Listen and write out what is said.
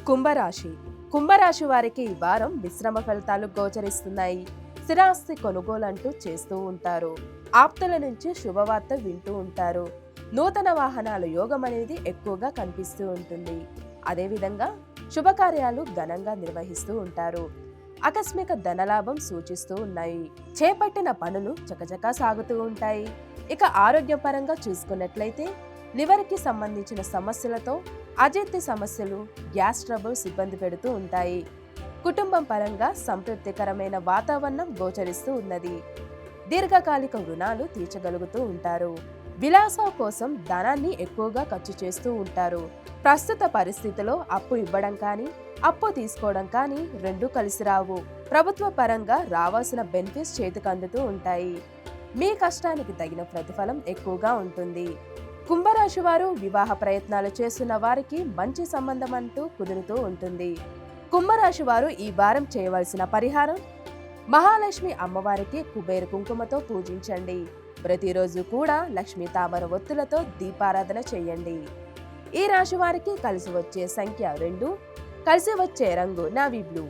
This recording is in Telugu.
కుంభరాశి కుంభరాశి వారికి ఈ వారం మిశ్రమ ఫలితాలు గోచరిస్తున్నాయి. స్థిరాస్తి కొనుగోలంటూ చేస్తూ ఉంటారు. ఆప్తుల నుంచి శుభవార్త వింటూ ఉంటారు. నూతన వాహనాల యోగం అనేది ఎక్కువగా కనిపిస్తూ ఉంటుంది. అదేవిధంగా శుభకార్యాలు ఘనంగా నిర్వహిస్తూ ఉంటారు. ఆకస్మిక ధనలాభం సూచిస్తూ ఉన్నాయి. చేపట్టిన పనులు చకచకా సాగుతూ ఉంటాయి. ఇక ఆరోగ్యపరంగా చూసుకున్నట్లయితే లివర్కి సంబంధించిన సమస్యలతో అజీర్తి సమస్యలు, గ్యాస్ ట్రబుల్స్ ఇబ్బంది పెడుతూ ఉంటాయి. కుటుంబం పరంగా సంతృప్తికరమైన వాతావరణం గోచరిస్తూ ఉన్నది. దీర్ఘకాలిక రుణాలు తీర్చగలుగుతూ ఉంటారు. విలాసం కోసం ధనాన్ని ఎక్కువగా ఖర్చు చేస్తూ ఉంటారు. ప్రస్తుత పరిస్థితిలో అప్పు ఇవ్వడం కానీ అప్పు తీసుకోవడం కానీ రెండూ కలిసి రావు. ప్రభుత్వ పరంగా రావాల్సిన బెనిఫిట్స్ చేతికి అందుతూ ఉంటాయి. మీ కష్టానికి తగిన ప్రతిఫలం ఎక్కువగా ఉంటుంది. కుంభరాశి వారు వివాహ ప్రయత్నాలు చేస్తున్న వారికి మంచి సంబంధం అంటూ కుదురుతూ ఉంటుంది. కుంభరాశి వారు ఈ వారం చేయవలసిన పరిహారం: మహాలక్ష్మి అమ్మవారికి కుబేర కుంకుమతో పూజించండి. ప్రతిరోజు కూడా లక్ష్మీ తామర ఒత్తులతో దీపారాధన చేయండి. ఈ రాశి వారికి కలిసి వచ్చే సంఖ్య 2, కలిసి వచ్చే రంగు నావీ బ్లూ.